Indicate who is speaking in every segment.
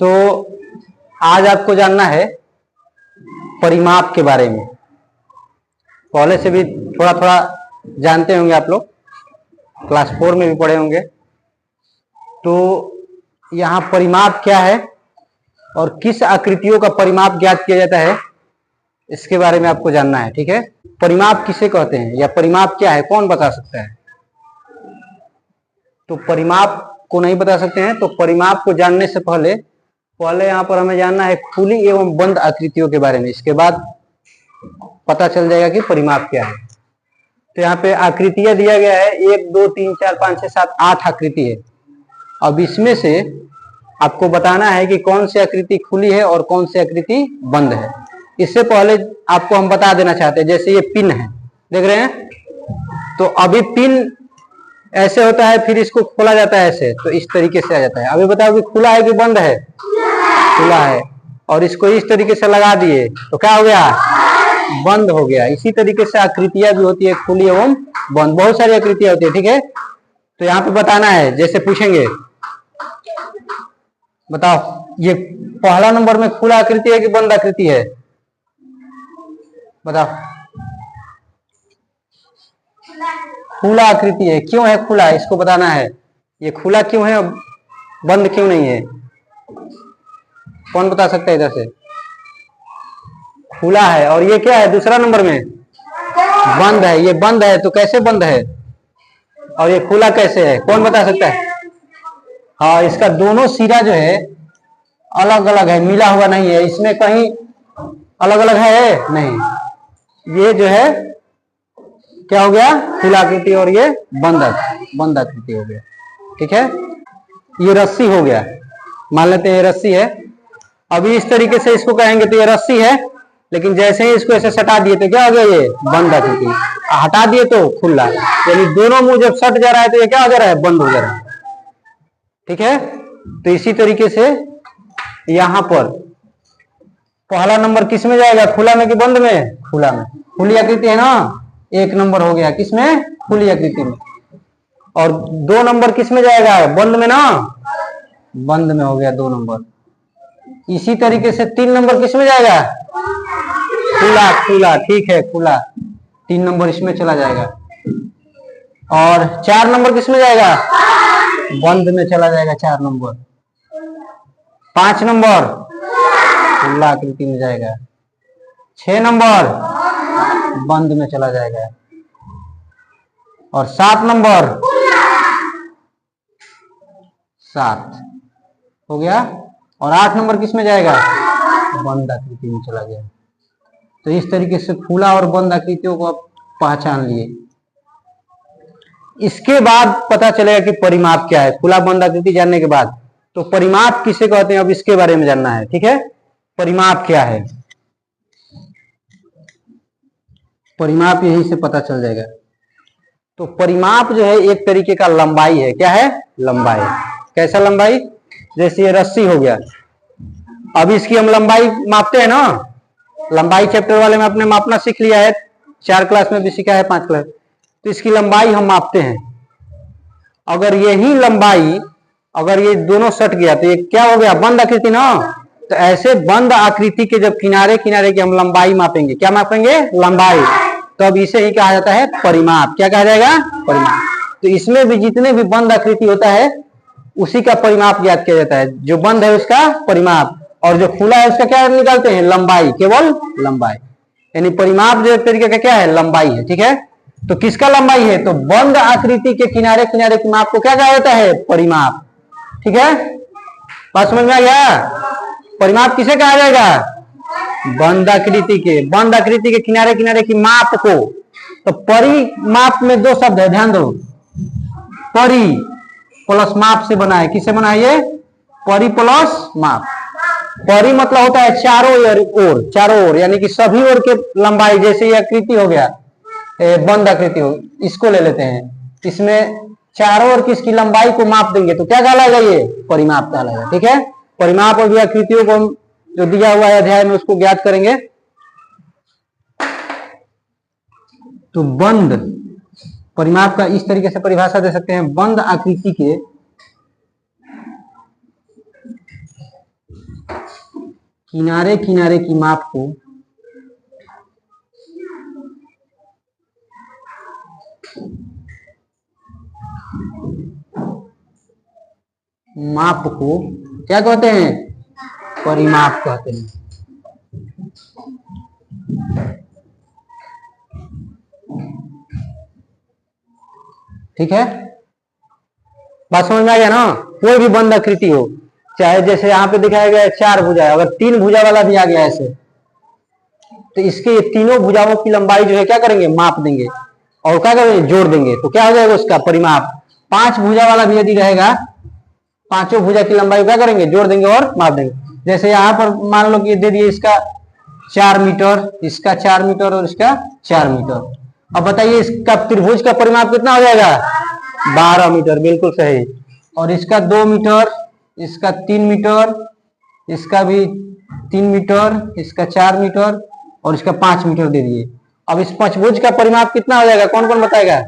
Speaker 1: तो आज आपको जानना है परिमाप के बारे में। पहले से भी थोड़ा थोड़ा जानते होंगे आप लोग, क्लास 4 में भी पढ़े होंगे। तो यहाँ परिमाप क्या है और किस आकृतियों का परिमाप ज्ञात किया जाता है, इसके बारे में आपको जानना है। ठीक है, परिमाप किसे कहते हैं या परिमाप क्या है, कौन बता सकता है? तो परिमाप को नहीं बता सकते हैं, तो परिमाप को जानने से पहले यहाँ पर हमें जानना है खुली एवं बंद आकृतियों के बारे में। इसके बाद पता चल जाएगा कि परिमाप क्या है। तो यहाँ पे आकृतियां दिया गया है 1 2 3 4 5 6 7 8 आकृति है। अब इसमें से आपको बताना है कि कौन सी आकृति खुली है और कौन सी आकृति बंद है। इससे पहले आपको हम बता देना चाहते हैं, जैसे ये पिन है, देख रहे हैं, तो अभी पिन ऐसे होता है, फिर इसको खोला जाता है ऐसे, तो इस तरीके से आ जाता है। अभी बताओ कि खुला है कि बंद है? खुला है। और इसको इस तरीके से लगा दिए तो क्या हो गया? बंद हो गया। इसी तरीके से आकृतियां भी होती है खुली एवं बंद, बहुत सारी आकृतियां होती है। ठीक है, तो यहाँ पे बताना है, जैसे पूछेंगे बताओ ये पहला नंबर में खुला आकृति है कि बंद आकृति है? बताओ। खुला आकृति है। क्यों है खुला, इसको बताना है। ये खुला क्यों है, बंद क्यों नहीं है? कौन बता सकता है इधर से? खुला है। और ये क्या है दूसरा नंबर में? बंद है। ये बंद है, तो कैसे बंद है और ये खुला कैसे है, कौन बता सकता है? हाँ, इसका दोनों सिरा जो है अलग अलग है, मिला हुआ नहीं है। इसमें कहीं अलग अलग है नहीं। ये जो है क्या हो गया? खुला आकृति, और ये बंद आकृति हो गया। ठीक है, ये रस्सी हो गया, मान लेते हैं ये रस्सी है। अभी इस तरीके से इसको कहेंगे तो ये रस्सी है, लेकिन जैसे ही इसको ऐसे सटा दिए तो क्या हो गया? ये बंद आकृति। हटा दिए तो खुला, यानी दोनों मुंह जब सट जा रहा है तो ये क्या हो जा रहा है? बंद हो जा रहा है। ठीक है, तो इसी तरीके से यहां पर पहला नंबर किस में जाएगा, खुला में कि बंद में? खुला में। खुली आकृति है ना, 1 नंबर हो गया किसमें? खुली आकृति में। और 2 नंबर किस में जाएगा? बंद में ना, बंद में हो गया 2 नंबर। इसी तरीके से 3 नंबर किस में जाएगा? खुला। ठीक है, खुला 3 नंबर इसमें चला जाएगा। और 4 नंबर किस में जाएगा? बंद में चला जाएगा 4 नंबर। 5 नंबर खुला आकृति में जाएगा। 6 नंबर बंद में चला जाएगा। और 7 नंबर 7 हो गया। और 8 नंबर किस में जाएगा? बंद आकृति में चला गया। तो इस तरीके से खुला और बंद आकृतियों को आप पहचान लिए। इसके बाद पता चलेगा कि परिमाप क्या है। खुला बंद आकृति जानने के बाद तो परिमाप किसे कहते हैं, अब इसके बारे में जानना है। ठीक है, परिमाप क्या है, परिमाप यहीं से पता चल जाएगा। तो परिमाप जो है एक तरीके का लंबाई है। क्या है? लंबाई। कैसा लंबाई? जैसे ये रस्सी हो गया, अब इसकी हम लंबाई मापते हैं ना। लंबाई चैप्टर वाले में आपने मापना सीख लिया है, 4 क्लास में भी सीखा है, 5 क्लास। तो इसकी लंबाई हम मापते हैं। अगर यही लंबाई, अगर ये दोनों सट गया तो ये क्या हो गया? बंद आकृति ना। तो ऐसे बंद आकृति के जब किनारे किनारे की हम लंबाई मापेंगे, क्या मापेंगे? लंबाई। तो अब इसे ही कहा जाता है परिमाप। क्या कहा जाएगा? परिमाप। तो इसमें भी जितने भी बंद आकृति होता है उसी का परिमाप ज्ञात किया जाता है। जो बंद है उसका परिमाप, और जो खुला है उसका क्या निकालते हैं? लंबाई, केवल लंबाई। यानी परिमाप जो एक तरीके का क्या है? लंबाई है। ठीक है, तो किसका लंबाई है? तो बंद आकृति के किनारे किनारे की माप को क्या कहा जाता है? परिमाप। ठीक है, बात समझ में आ गया? परिमाप किसे कहा जाएगा? बंद आकृति के किनारे किनारे की माप को। तो परिमाप में 2 शब्द है, ध्यान दो। परि प्लस माप से बना है। किससे बना है ये? परि प्लस माप। परि मतलब होता है चारों ओर, चारों ओर, यानी कि सभी ओर के लंबाई। जैसे ये आकृति हो गया, बंद आकृति हो, इसको ले लेते हैं, इसमें चारों ओर किसकी लंबाई को माप देंगे तो क्या कहलाएगा? ये परिमाप कहलाएगा। ठीक है, परिमाप और आकृतियों को हम जो दिया हुआ है अध्याय में उसको ज्ञात करेंगे। तो बंद परिमाप का इस तरीके से परिभाषा दे सकते हैं, बंद आकृति के किनारे किनारे की माप को क्या कहते हैं? परिमाप कहते हैं। ठीक है, बात समझ में आ गया ना? कोई भी बंद आकृति हो, चाहे जैसे यहाँ पे दिखाया गया है 4 भुजा है, अगर 3 भुजा वाला भी आ गया ऐसे, तो इसके तीनों भुजाओं की लंबाई जो है क्या करेंगे? माप देंगे और क्या करेंगे? जोड़ देंगे। तो क्या हो जाएगा उसका परिमाप? 5 भुजा वाला भी यदि रहेगा, पांचों भुजा की लंबाई क्या करेंगे? जोड़ देंगे और माप देंगे। जैसे यहाँ पर मान लो कि दे दिए इसका 4 मीटर, इसका 4 मीटर और इसका 4 मीटर। अब बताइए इसका त्रिभुज का परिमाप कितना हो जाएगा? 12 मीटर, बिल्कुल सही। और इसका 2 मीटर, इसका 3 मीटर, इसका भी 3 मीटर, इसका 4 मीटर और इसका 5 मीटर दे दिए। अब इस पंचभुज का परिमाप कितना हो जाएगा? कौन कौन बताएगा?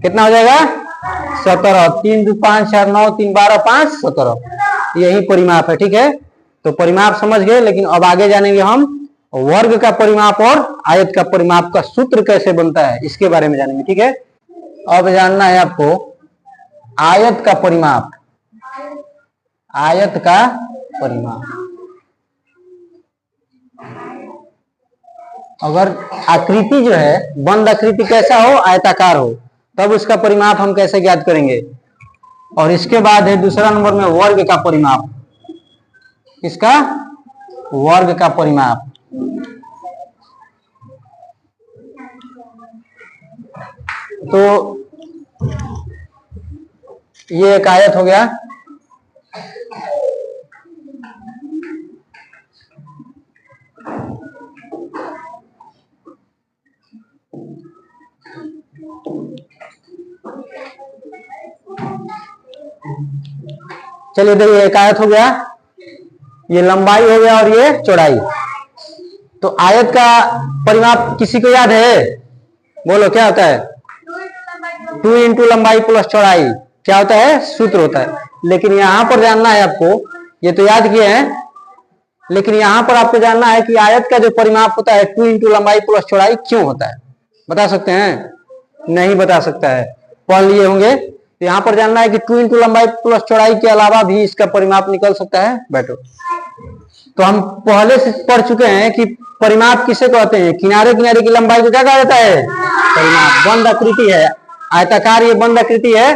Speaker 1: कितना हो जाएगा? 17। 3 2 5 4 9 3 12 5 17, यही परिमाप है। ठीक है, तो परिमाप समझ गए, लेकिन अब आगे जानेंगे हम वर्ग का परिमाप और आयत का परिमाप का सूत्र कैसे बनता है, इसके बारे में जानेंगे। ठीक है, अब जानना है आपको आयत का परिमाप। आयत का परिमाप, अगर आकृति जो है बंद आकृति कैसा हो? आयताकार हो, तब उसका परिमाप हम कैसे ज्ञात करेंगे। और इसके बाद है दूसरा नंबर में वर्ग का परिमाप। इसका वर्ग का परिमाप, तो ये एक आयत हो गया। चलिए देखिए, एक आयत हो गया, ये लंबाई हो गया और ये चौड़ाई। तो आयत का परिमाप किसी को याद है? बोलो क्या होता है? 2 इंटू लंबाई प्लस चौड़ाई क्या होता है? सूत्र होता है। लेकिन यहां पर जानना है आपको, ये तो याद किए हैं, लेकिन यहां पर आपको जानना है कि आयत का जो परिमाप होता है 2 इंटू लंबाई प्लस चौड़ाई क्यों होता है? बता सकते हैं? नहीं बता सकता है, पढ़ लिए होंगे। तो यहां पर जानना है कि 2 इंटू लंबाई प्लस चौड़ाई के अलावा भी इसका परिमाप निकल सकता है। बैठो, तो हम पहले से पढ़ चुके हैं कि परिमाप किसे कहते हैं? किनारे किनारे की लंबाई को क्या कहा जाता है? परिमाप। बंद आकृति है, आयताकार ये बंद आकृति है,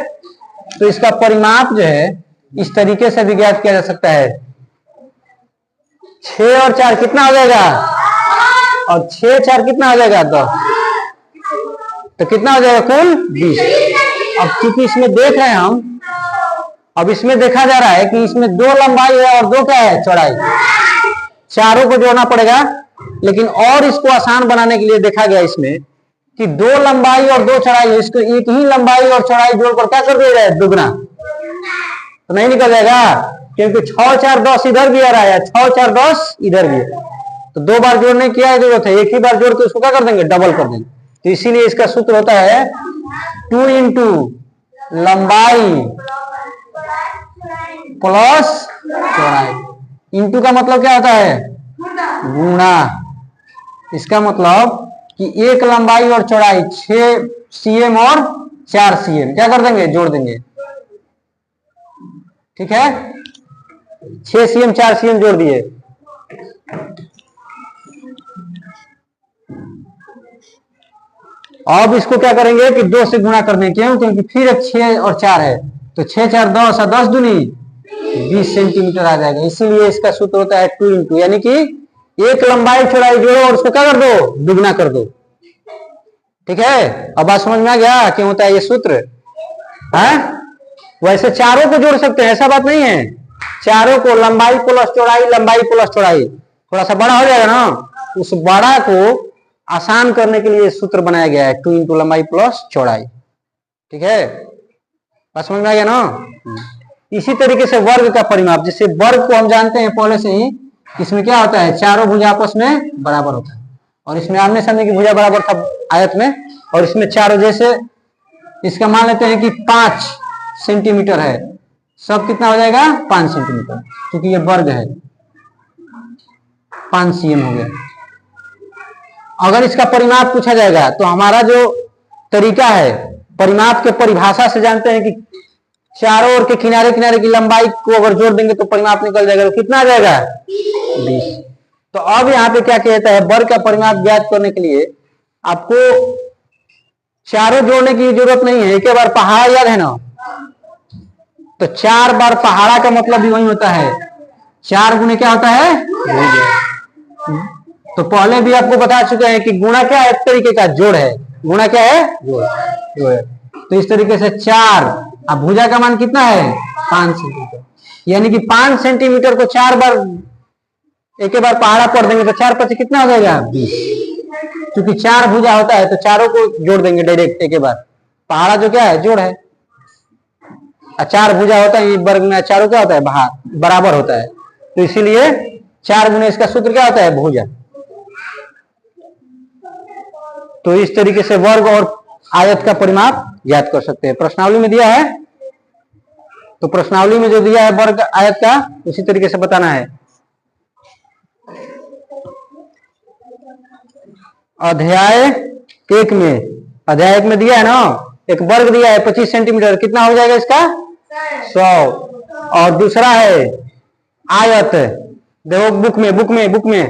Speaker 1: तो इसका परिमाप जो है इस तरीके से भी ज्ञात किया जा सकता है। 6 और 4 कितना हो जाएगा? और 6 4 कितना हो जाएगा? 10। तो कितना हो जाएगा कुल? 20। अब क्योंकि इसमें देख रहे हैं हम, अब इसमें देखा जा रहा है कि इसमें 2 लंबाई है और 2 क्या है? चौड़ाई। चारों को जोड़ना पड़ेगा, लेकिन और इसको आसान बनाने के लिए देखा गया इसमें कि 2 लंबाई और 2 चौड़ाई है, इसको एक ही लंबाई और चौड़ाई जोड़कर क्या कर दिया जाए? दुगना। तो नहीं निकल जाएगा, क्योंकि 6 4 10 इधर भी आ रहा है, 6 4 10 इधर भी है, तो 2 बार जोड़ने की क्या जरूरत है? एक ही बार जोड़ के उसको क्या कर देंगे? डबल कर देंगे। तो इसीलिए इसका सूत्र होता है 2 इंटू लंबाई प्लस चौड़ाई। इंटू का मतलब क्या होता है? गुणा। इसका मतलब कि एक लंबाई और चौड़ाई 6 cm और 4 cm क्या कर देंगे? जोड़ देंगे। ठीक है, 6 cm 4 cm जोड़ दिए। अब इसको क्या करेंगे कि 2 से गुणा कर देंगे। क्यों? क्योंकि फिर एक 6 और 4 है, तो 6 4 10 और 10 दूनी 20 सेंटीमीटर आ जाएगा। इसीलिए इसका सूत्र होता है 2 इंटू, यानी कि एक लंबाई चौड़ाई जोड़ो और उसको क्या कर दो? दुगना कर दो। ठीक है, अब बात समझ में आ गया क्यों होता है ये सूत्र? है वैसे चारों को जोड़ सकते हैं, ऐसा बात नहीं है। चारों को लंबाई प्लस चौड़ाई, लंबाई प्लस चौड़ाई, थोड़ा सा बड़ा हो जाएगा ना, उस बड़ा को आसान करने के लिए सूत्र बनाया गया है 2 इंटू लंबाई प्लस चौड़ाई। ठीक है, बात समझ में आ गया ना? इसी तरीके से वर्ग का परिमाप, जैसे वर्ग को हम जानते हैं पहले से ही, इसमें क्या होता है? चारों भुजा आपस में बराबर होता है, और इसमें आमने सामने की भुजा बराबर था आयत में, और इसमें चारों, जैसे इसका मान लेते हैं कि 5 सेंटीमीटर है, सब कितना हो जाएगा? 5 सेंटीमीटर, क्योंकि ये वर्ग है। 5 cm हो गया। अगर इसका परिमाप पूछा जाएगा तो हमारा जो तरीका है, परिमाप के परिभाषा से जानते हैं कि चारों ओर के किनारे किनारे की लंबाई को अगर जोड़ देंगे तो परिमाप निकल जाएगा। तो कितना आ जाएगा? 20। तो अब यहाँ पे क्या कहता है, वर्ग का परिमाप ज्ञात करने के लिए आपको चारों जोड़ने की जरूरत नहीं है, एक बार पहाड़ा याद है ना, तो 4 बार पहाड़ा का मतलब भी वही होता है, 4 गुने क्या होता है? तो पहले भी आपको बता चुके हैं कि गुणा क्या है? एक तरीके का जोड़ है। गुणा क्या है? जोड़। तो इस तरीके से 4, अब भुजा का मान कितना है? 5 सेंटीमीटर, यानी कि 5 सेंटीमीटर को 4 बार एक बार पहाड़ा पढ़ देंगे तो 4 5 कितना हो जाएगा? 20। क्योंकि 4 भुजा होता है तो चारों को जोड़ देंगे डायरेक्ट एक बार। पहाड़ा जो क्या है? जोड़ है। 4 भुजा होता है, वर्ग में चारों क्या होता है? बराबर होता है, तो इसीलिए 4 गुने इसका सूत्र क्या होता है? भुजा। तो इस तरीके से वर्ग और आयत का परिमाप ज्ञात कर सकते हैं। प्रश्नावली में दिया है, तो प्रश्नावली में जो दिया है वर्ग आयत का, उसी तरीके से बताना है। अध्याय 1 में दिया है ना, एक वर्ग दिया है 25 सेंटीमीटर, कितना हो जाएगा इसका? 100। और दूसरा है आयत, देखो बुक में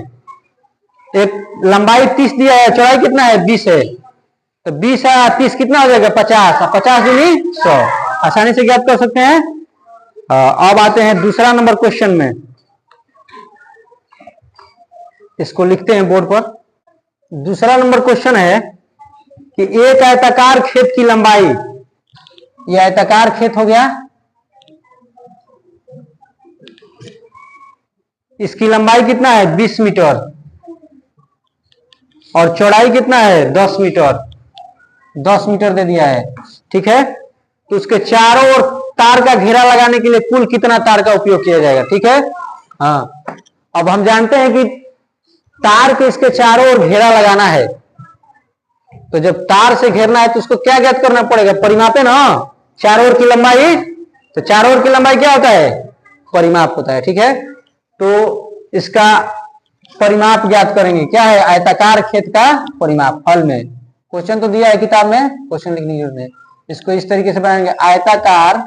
Speaker 1: एक लंबाई 30 दिया है, चौड़ाई कितना है? 20 है, तो 20 है 30 कितना हो जाएगा? 50। 50 दूनी 100, आसानी से ज्ञात कर सकते हैं। अब आते हैं दूसरा नंबर क्वेश्चन में, इसको लिखते हैं बोर्ड पर। दूसरा नंबर क्वेश्चन है कि एक आयताकार खेत की लंबाई, यह आयताकार खेत हो गया, इसकी लंबाई कितना है? 20 मीटर और चौड़ाई कितना है? 10 मीटर। 10 मीटर दे दिया है, ठीक है। तो उसके चारों ओर तार का घेरा लगाने के लिए कुल कितना तार का उपयोग किया जाएगा? ठीक है, हाँ। अब हम जानते हैं कि तार के इसके चारों ओर घेरा लगाना है, तो जब तार से घेरना है तो उसको क्या ज्ञात करना पड़ेगा? परिमाप है ना, चारों ओर की लंबाई। तो चारों ओर की लंबाई क्या होता है? परिमाप होता है, ठीक है। तो इसका परिमाप ज्ञात करेंगे, क्या है? आयताकार खेत का परिमाप। हल में क्वेश्चन तो दिया है किताब में, क्वेश्चन लिखने की जरूरत नहीं। इसको इस तरीके से बनाएंगे, आयताकार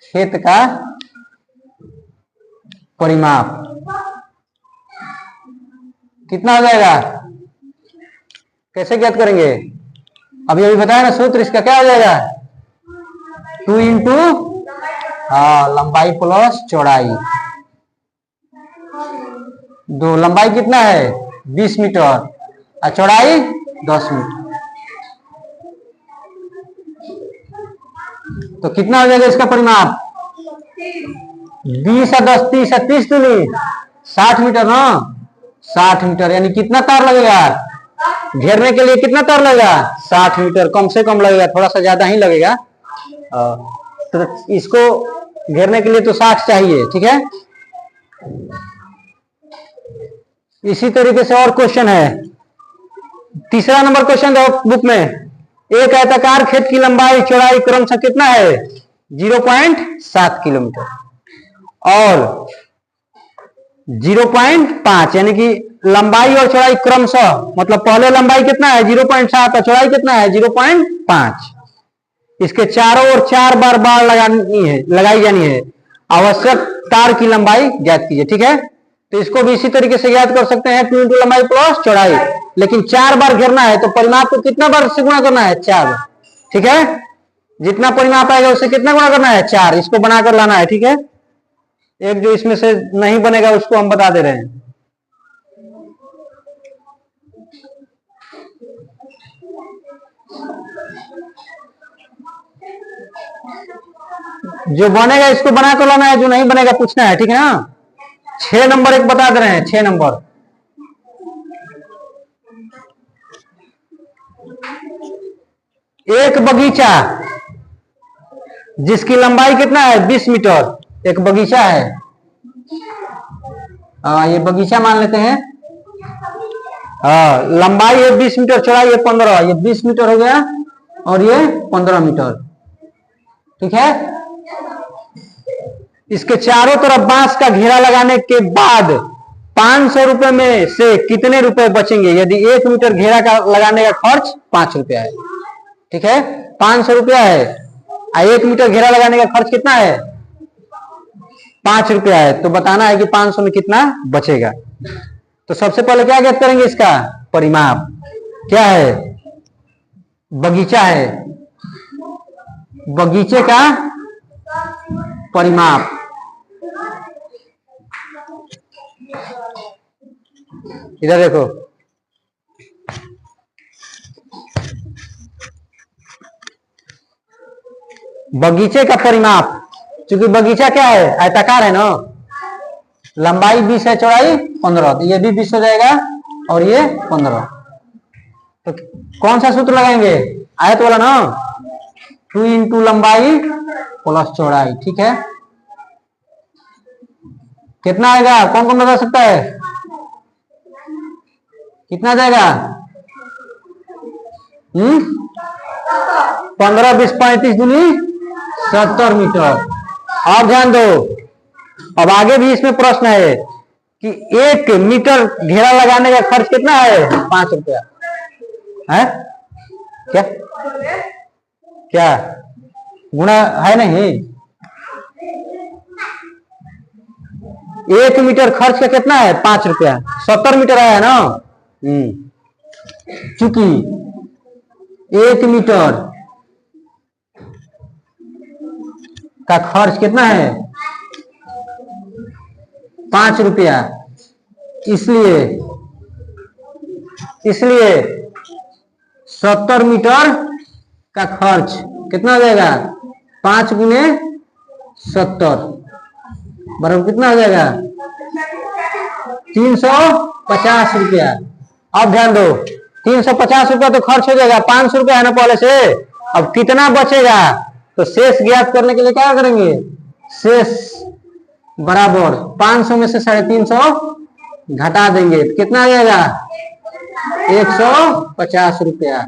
Speaker 1: खेत का परिमाप कितना हो जाएगा? कैसे ज्ञात करेंगे? अभी बताया ना सूत्र, इसका क्या हो जाएगा? 2 इंटू लंबाई प्लस चौड़ाई। दो लंबाई कितना है? 20 मीटर और चौड़ाई 10 मीटर। तो कितना हो जाएगा इसका परिमाप? 20 और 10 30 और 30 तो नहीं 60 मीटर ना, 60 मीटर। यानी कितना तार लगेगा घेरने के लिए? कितना तार लगेगा? 60 मीटर, कम से कम लगेगा, थोड़ा सा ज्यादा ही लगेगा। तो इसको घेरने के लिए तो 60 चाहिए, ठीक है। इसी तरीके से और क्वेश्चन है, तीसरा नंबर क्वेश्चन देखो बुक में। एक आयताकार खेत की लंबाई चौड़ाई क्रमशः कितना है? 0.7 किलोमीटर और 0.5, यानी कि लंबाई और चौड़ाई क्रमशः, मतलब पहले लंबाई कितना है? 0.7 और चौड़ाई कितना है? 0.5। इसके चारों ओर 4 बार लगाई जानी है। आवश्यक तार की लंबाई ज्ञात कीजिए, ठीक है। तो इसको भी इसी तरीके से ज्ञात कर सकते हैं, 2 इंटू लंबाई प्लस चौड़ाई, लेकिन 4 बार घेरना है तो परिमाप को कितना बार से गुणा करना है? 4 बार, ठीक है। जितना परिमाप आएगा उससे कितना गुणा करना है? 4। इसको बनाकर लाना है, ठीक है। एक जो इसमें से नहीं बनेगा उसको हम बता दे रहे हैं। जो बनेगा इसको बनाकर लाना है, जो नहीं बनेगा पूछना है, ठीक है ना। 6 नंबर एक बता दे रहे हैं, 6 नंबर। एक बगीचा जिसकी लंबाई कितना है? 20 मीटर, एक बगीचा है। ये बगीचा मान लेते हैं। लंबाई है 20 मीटर, चौड़ाई है 15। ये 20 मीटर हो गया और ये 15 मीटर, ठीक है। इसके चारों तरफ बांस का घेरा लगाने के बाद 500 रुपए में से कितने रुपए बचेंगे? यदि 1 मीटर घेरा का लगाने का खर्च 5 रुपया है, ठीक है, 500 रुपया है, 1 मीटर घेरा लगाने का खर्च कितना है? 5 रुपया है। तो बताना है कि 500 में कितना बचेगा। तो सबसे पहले क्या ज्ञात करेंगे? इसका परिमाप क्या है? बगीचा है, बगीचे का परिमाप। इधर देखो, बगीचे का परिमाप, क्योंकि बगीचा क्या है? आयताकार है ना, लंबाई 20 है, चौड़ाई 15, तो ये भी 20 हो जाएगा और ये 15। तो कौन सा सूत्र लगाएंगे? आयत वाला ना, 2 इंटू लंबाई प्लस चौड़ाई, ठीक है। कितना आएगा? कौन कौन बता सकता है? कितना जाएगा? 15 20 35 दूनी 70 मीटर। और ध्यान दो, अब आगे भी इसमें प्रश्न है कि 1 मीटर घेरा लगाने का खर्च कितना है? 5 रुपया है। क्या क्या गुणा है? नहीं, 1 मीटर खर्च का कितना है? 5 रुपया। 70 मीटर आया है ना। चूंकि 1 मीटर का खर्च कितना है? 5 रुपया, इसलिए 70 मीटर का खर्च कितना हो जाएगा? 5 गुने 70 बराबर कितना हो जाएगा? 350 रुपया। अब ध्यान दो, 350 रुपया तो खर्च हो जाएगा, 500 रुपया है ना पहले से। अब कितना बचेगा? तो शेष ज्ञात करने के लिए क्या करेंगे? शेष बराबर 500 में से 350 घटा देंगे, कितना आ जाएगा? 150 रुपया।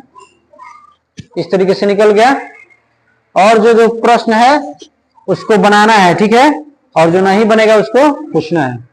Speaker 1: इस तरीके से निकल गया। और जो प्रश्न है उसको बनाना है, ठीक है, और जो नहीं बनेगा उसको पूछना है।